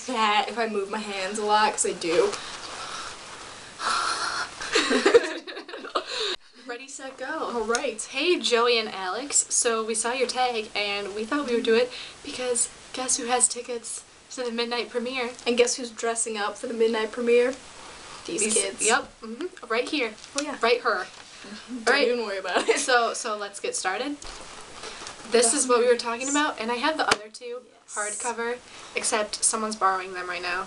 That if I move my hands a lot, because I do. Ready, set, go. Alright. Hey, Joey and Alex. So we saw your tag, and we thought we would do it because guess who has tickets to the midnight premiere? And guess who's dressing up for the midnight premiere? These kids. Yep. Right here. Oh yeah. Right her. Don't even worry about it. So let's get started. This is what we were talking about, and I have the other two hardcover, except someone's borrowing them right now.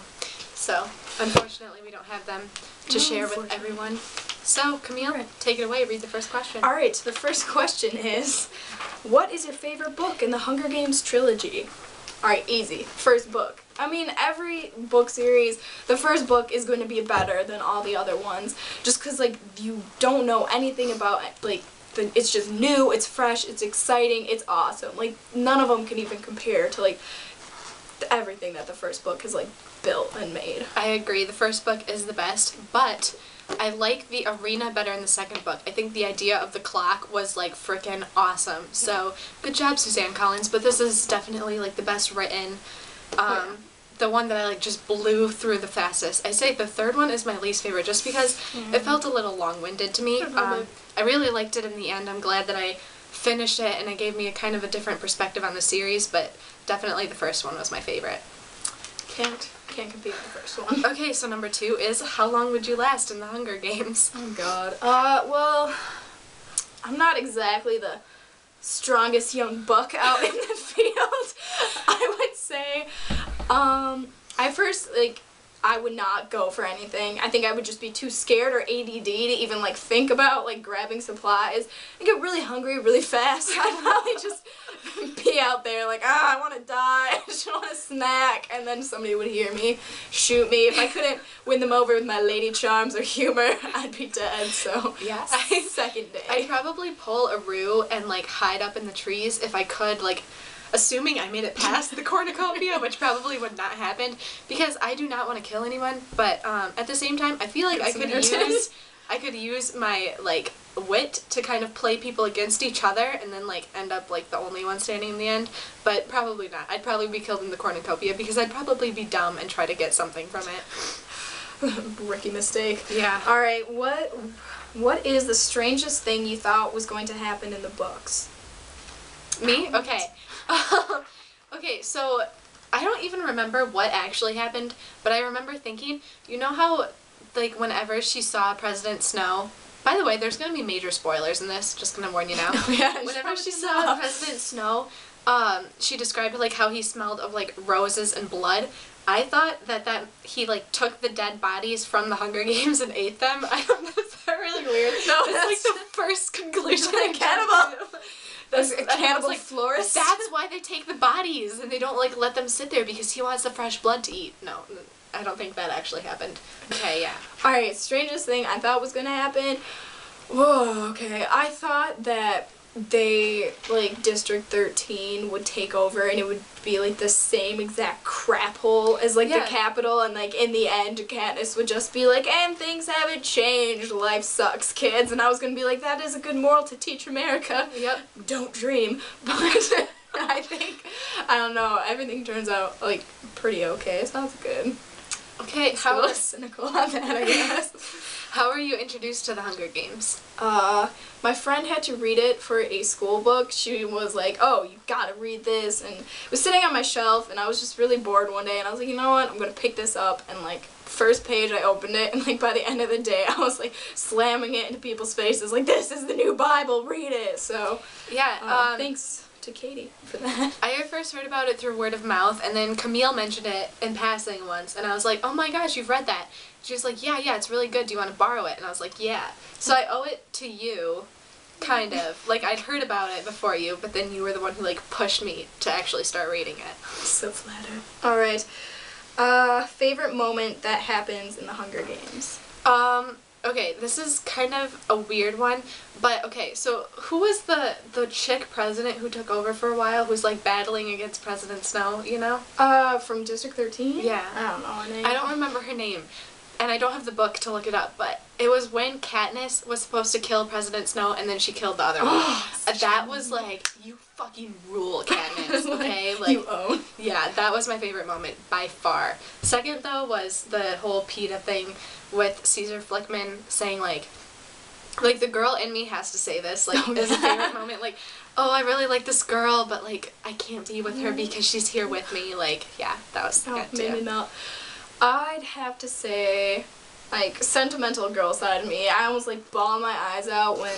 So unfortunately, we don't have them to share with everyone. So Camille, take it away. Read the first question. All right. The first question is, what is your favorite book in the Hunger Games trilogy? All right, easy. First book. I mean, every book series, the first book is going to be better than all the other ones, just because like you don't know anything about like. It's just new, it's fresh, it's exciting, it's awesome. Like, none of them can even compare to, like, everything that the first book has, like, built and made. I agree. The first book is the best, but I like the arena better in the second book. I think the idea of the clock was, like, freaking awesome. So, good job, Suzanne Collins, but this is definitely, like, the best written. The one that I, like, just blew through the fastest. I say the third one is my least favorite just because it felt a little long-winded to me. I really liked it in the end. I'm glad that I finished it and it gave me a kind of a different perspective on the series, but definitely the first one was my favorite. Can't compete with the first one. Okay, so number 2 is how long would you last in the Hunger Games? Oh god. Well, I'm not exactly the strongest young buck out in the field, I would say. At first, like, I would not go for anything. I think I would just be too scared or ADD to even, like, think about, like, grabbing supplies. I get really hungry really fast. I'd probably just be out there like, I want to die. I just want a snack. And then somebody would hear me, shoot me. If I couldn't win them over with my lady charms or humor, I'd be dead. So, yeah. Second day. I'd probably pull a rue and, like, hide up in the trees if I could, like, assuming I made it past the cornucopia, which probably would not happen, because I do not want to kill anyone, but at the same time, I feel like I could use my, like, wit to kind of play people against each other and then, like, end up, like, the only one standing in the end, but probably not. I'd probably be killed in the cornucopia because I'd probably be dumb and try to get something from it. Rookie mistake. Yeah. Alright, what is the strangest thing you thought was going to happen in the books? Me? Okay. Okay, so I don't even remember what actually happened, but I remember thinking, you know how, like, whenever she saw President Snow, by the way, there's going to be major spoilers in this, just going to warn you now. Whenever she saw President Snow, she described, like, how he smelled of, like, roses and blood. I thought that he, like, took the dead bodies from the Hunger Games and ate them. I don't know, is that really weird? No, that's like the first conclusion I cannibal. That's a cannibal like, florist. That's why they take the bodies and they don't, like, let them sit there because he wants the fresh blood to eat. No, I don't think that actually happened. Okay, yeah. Alright, strangest thing I thought was gonna happen. Whoa, okay. I thought that they, like, District 13 would take over and it would be, like, the same exact crap hole as, like, the Capitol, and, like, in the end, Katniss would just be like, and things haven't changed, life sucks, kids, and I was gonna be like, that is a good moral to teach America. Yep. Don't dream. But I think, I don't know, everything turns out, like, pretty okay. Sounds good. Okay, how a little cynical on that, I guess. How were you introduced to the Hunger Games? My friend had to read it for a school book. She was like, oh, you gotta read this, and it was sitting on my shelf, and I was just really bored one day, and I was like, you know what, I'm gonna pick this up, and, like, first page I opened it, and, like, by the end of the day, I was, like, slamming it into people's faces, like, this is the new Bible, read it, so, yeah, thanks to Katie for that. I first heard about it through word of mouth, and then Camille mentioned it in passing once, and I was like, oh my gosh, you've read that. She was like, yeah, it's really good. Do you want to borrow it? And I was like, yeah. So I owe it to you, kind of. Like, I'd heard about it before you, but then you were the one who, like, pushed me to actually start reading it. So flattered. Alright. Favorite moment that happens in the Hunger Games? Okay, this is kind of a weird one, but okay, so who was the chick president who took over for a while, who's, like, battling against President Snow, you know? From District 13? Yeah. I don't know her name. I don't remember her name, and I don't have the book to look it up, but it was when Katniss was supposed to kill President Snow, and then she killed the other one. That was like, you fucking rule, Katniss, okay? Like, you own. Yeah, that was my favorite moment by far. Second, though, was the whole PETA thing with Caesar Flickman saying, like, the girl in me has to say this, like, is a favorite moment, like, oh, I really like this girl, but, like, I can't be with her because she's here with me, like, yeah, that was good, too. Maybe not. I'd have to say, like, sentimental girl side of me. I almost, like, bawl my eyes out when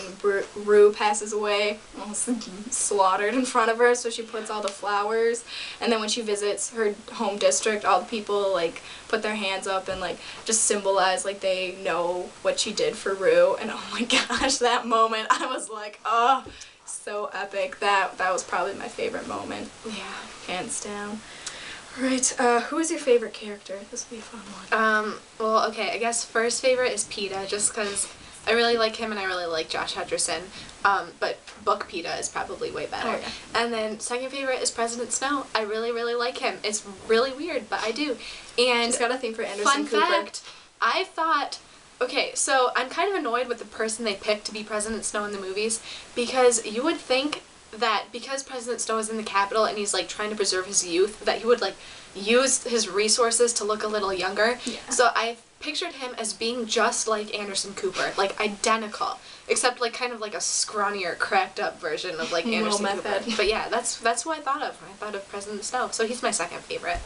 Rue passes away, almost slaughtered in front of her, so she puts all the flowers, and then when she visits her home district, all the people, like, put their hands up and, like, just symbolize, like, they know what she did for Rue, and oh my gosh, that moment, I was like, oh, so epic. That was probably my favorite moment. Yeah. Hands down. Alright, who is your favorite character? This will be a fun one. Well, okay, I guess first favorite is PETA, just because I really like him and I really like Josh Hutcherson, but book PETA is probably way better. Oh, yeah. And then second favorite is President Snow. I really, really like him. It's really weird, but I do. And just got a thing for Anderson Cooper. Fun fact, I thought, okay, so I'm kind of annoyed with the person they picked to be President Snow in the movies, because you would think that because President Snow is in the Capitol and he's, like, trying to preserve his youth, that he would, like, use his resources to look a little younger. Yeah. So I pictured him as being just like Anderson Cooper, like, identical, except, like, kind of like a scrawnier, cracked up version of, like, Anderson Cooper. But yeah, that's who I thought of when I thought of President Snow. So he's my second favorite.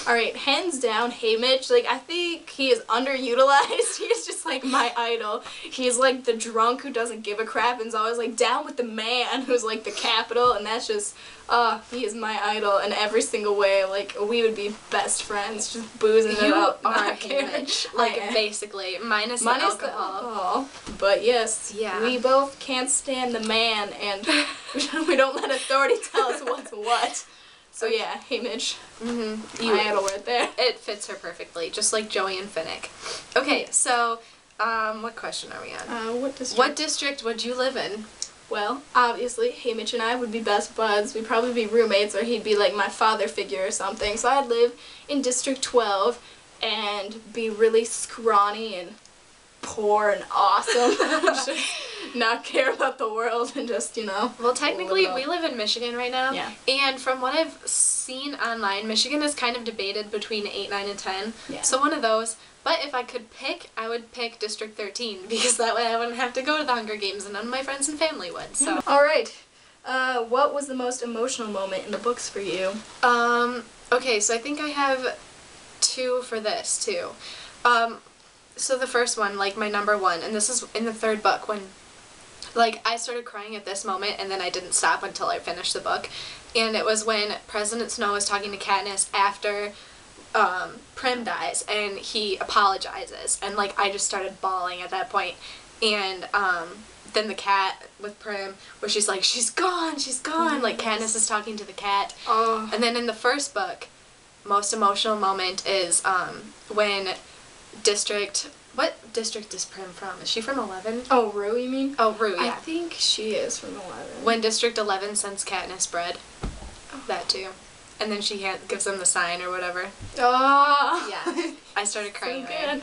Alright, hands down, Haymitch. Like, I think he is underutilized. He is just, like, my idol. He's, like, the drunk who doesn't give a crap and is always, like, down with the man who's, like, the Capitol, and that's just, he is my idol in every single way. Like, we would be best friends, just boozing it up. You are Haymitch, like, basically, minus the alcohol. But yes, yeah. We both can't stand the man, and we don't let authority tell us what's what. So yeah, Haymitch. My idol right there. It fits her perfectly, just like Joey and Finnick. Okay, so, what question are we on? What district? What district would you live in? Well, obviously, Haymitch and I would be best buds. We'd probably be roommates, or he'd be like my father figure or something. So I'd live in District 12 and be really scrawny and poor and awesome. Just not care about the world and just, you know. Well, technically, we live in Michigan right now. Yeah. And from what I've seen online, Michigan is kind of debated between 8, 9, and 10. Yeah. So one of those. But if I could pick, I would pick District 13, because that way I wouldn't have to go to the Hunger Games and none of my friends and family would, so. Alright, what was the most emotional moment in the books for you? Okay, so I think I have 2 for this, too. So the first one, like, my number 1, and this is in the 3rd book, when, like, I started crying at this moment, and then I didn't stop until I finished the book, and it was when President Snow was talking to Katniss after Prim dies, and he apologizes, and, like, I just started bawling at that point, and then the cat with Prim, where she's like, she's gone, like, Katniss is talking to the cat. Oh. And then in the first book, most emotional moment is when what district is Prim from? Is she from 11? Oh, Rue, you mean? Oh, Rue, yeah. I think she is from 11. When District 11 sends Katniss bread. Oh. That too. And then she gives them the sign or whatever. Oh! Yeah. I started crying. So good.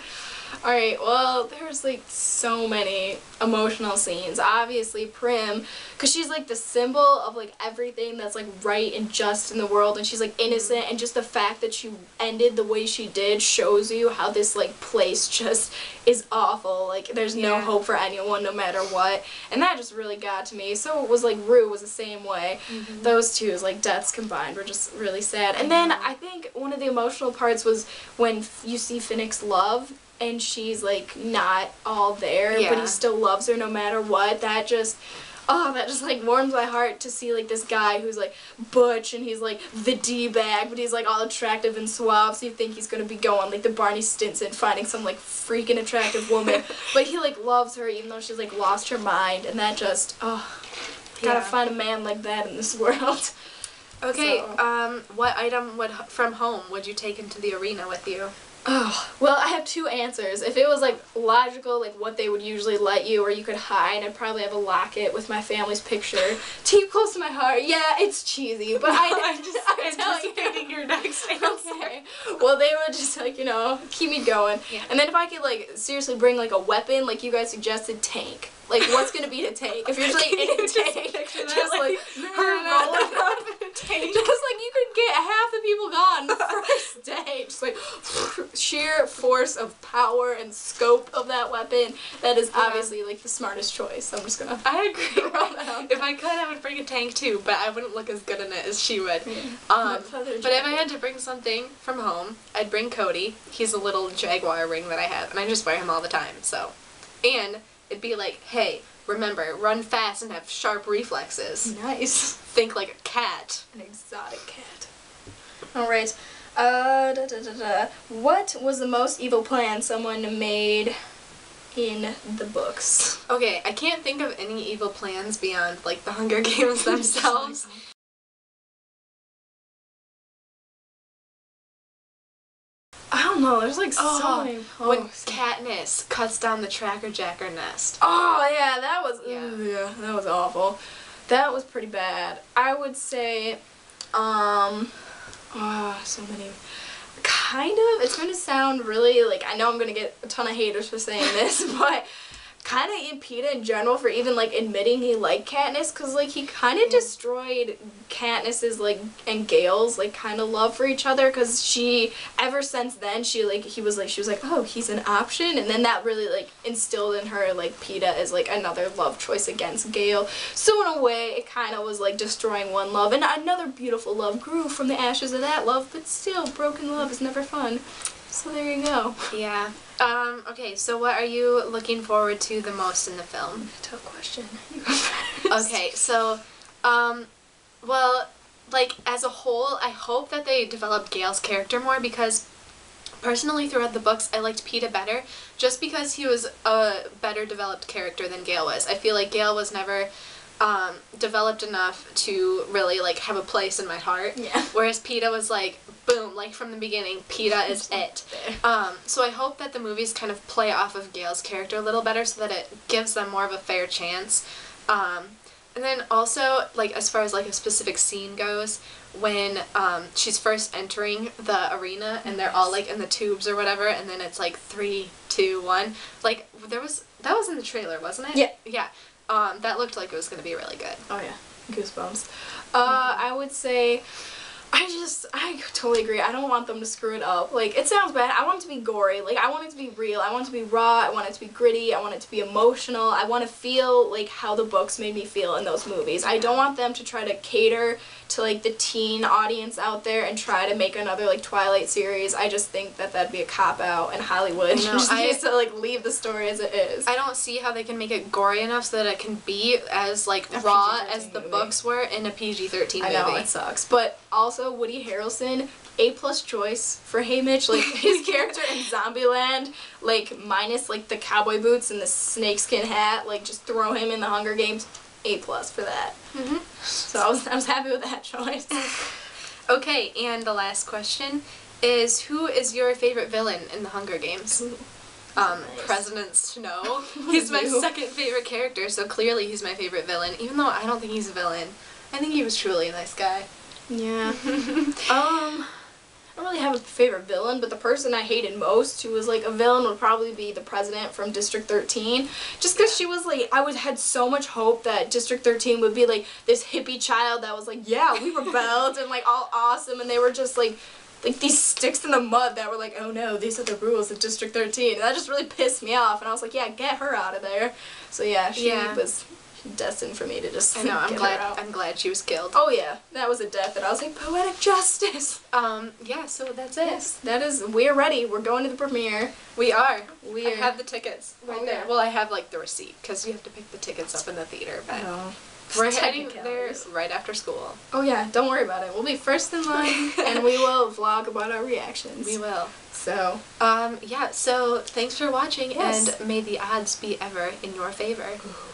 Alright, well, there's, like, so many emotional scenes. Obviously, Prim, because she's, like, the symbol of, like, everything that's, like, right and just in the world, and she's, like, innocent, and just the fact that she ended the way she did shows you how this, like, place just is awful. Like, there's no hope for anyone, no matter what, and that just really got to me. So it was, like, Rue was the same way. Those two, like, deaths combined were just really sad. And then I think one of the emotional parts was when you see Finnick's love, and she's, like, not all there, but he still loves her no matter what. That just, like, warms my heart to see, like, this guy who's, like, butch, and he's, like, the D-bag, but he's, like, all attractive and suave, so you think he's gonna be going, like, the Barney Stinson, finding some, like, freaking attractive woman, but he, like, loves her even though she's, like, lost her mind, and that just, gotta find a man like that in this world. Okay, so. What item from home would you take into the arena with you? Oh, well, I have two answers. If it was, like, logical, like, what they would usually let you, or you could hide, I'd probably have a locket with my family's picture. Deep close to my heart. Yeah, it's cheesy, but I'm anticipating your next answer. Okay. Well, they would just, like, you know, keep me going. Yeah. And then if I could, like, seriously bring, like, a weapon, like you guys suggested, tank. Like, what's gonna be the tank? If you're just, like, in a tank, just, like, her rolling up in a tank. just, like, you could get half the people gone the first day. Just, like, sheer force of power and scope of that weapon. That is obviously, like, the smartest choice. So I'm just gonna... I agree. throw that out If I could, I would bring a tank too, but I wouldn't look as good in it as she would. Yeah. But if I had to bring something from home, I'd bring Cody. He's a little jaguar ring that I have, and I just wear him all the time, so. And it'd be like, hey, remember, run fast and have sharp reflexes. Nice. Think like a cat. An exotic cat. Alright. What was the most evil plan someone made in the books? Okay, I can't think of any evil plans beyond, like, the Hunger Games themselves. I don't know, there's like so many When posts. Katniss cuts down the Tracker Jacker nest. Oh yeah, that was Yeah. that was awful. That was pretty bad. I would say, so many. Kind of. It's gonna sound really like, I know I'm gonna get a ton of haters for saying this, but kind of Peeta in general for even like admitting he liked Katniss, cause like he kind of destroyed Katniss's like and Gale's like kind of love for each other, cause she ever since then she was like oh, he's an option, and then that really like instilled in her like Peeta is like another love choice against Gale. So in a way it kind of was like destroying one love, and another beautiful love grew from the ashes of that love, but still broken love is never fun. So there you go. Yeah. Okay, so what are you looking forward to the most in the film? Tough question. You go first. Okay, so, well, like, as a whole, I hope that they develop Gale's character more, because personally throughout the books I liked Peeta better, just because he was a better developed character than Gale was. I feel like Gale was never developed enough to really like have a place in my heart. Yeah. Whereas Peeta was like, boom, like from the beginning, Peeta is it. So I hope that the movies kind of play off of Gale's character a little better, so that it gives them more of a fair chance. And then also, like, as far as like a specific scene goes, when she's first entering the arena and they're all like in the tubes or whatever, and then it's like 3, 2, 1. Like that was in the trailer, wasn't it? Yeah. Yeah. That looked like it was gonna be really good. Oh yeah, goosebumps. I would say, I totally agree. I don't want them to screw it up. Like, it sounds bad. I want it to be gory. Like, I want it to be real. I want it to be raw. I want it to be gritty. I want it to be emotional. I want to feel, like, how the books made me feel in those movies. I don't want them to try to cater to, like, the teen audience out there and try to make another, like, Twilight series. I just think that that'd be a cop-out, and Hollywood just needs to, like, leave the story as it is. I don't see how they can make it gory enough so that it can be as, like, raw as the books were in a PG-13 movie. I know, it sucks. But also, Woody Harrelson, A+ choice for Haymitch. Like, his character in Zombieland, like, minus, like, the cowboy boots and the snakeskin hat, like, just throw him in the Hunger Games, A+ for that. Mm-hmm. So I was happy with that choice. Okay, and the last question is, who is your favorite villain in the Hunger Games? Ooh, nice. President Snow. He's my second favorite character, so clearly he's my favorite villain, even though I don't think he's a villain. I think he was truly a nice guy. Yeah. I don't really have a favorite villain, but the person I hated most, who was like a villain, would probably be the president from District 13. Just because she was like, had so much hope that District 13 would be like this hippie child that was like, yeah, we rebelled and like all awesome, and they were just like these sticks in the mud that were like, oh no, these are the rules of District 13. And that just really pissed me off, and I was like, yeah, get her out of there. So yeah, she was destined for me to just I know, get her out. I'm glad she was killed. Oh yeah, that was a death that I was like, poetic justice. Yeah, so that's it. Yes, that is, we're ready. We're going to the premiere. We are. I have the tickets right there. yeah. Well, I have like the receipt, because you have to pick the tickets up in the theater, but Oh. we're heading there right after school. Oh yeah, don't worry about it. We'll be first in line, and we will vlog about our reactions. We will. So, yeah, so thanks for watching, Yes. and may the odds be ever in your favor. Ooh.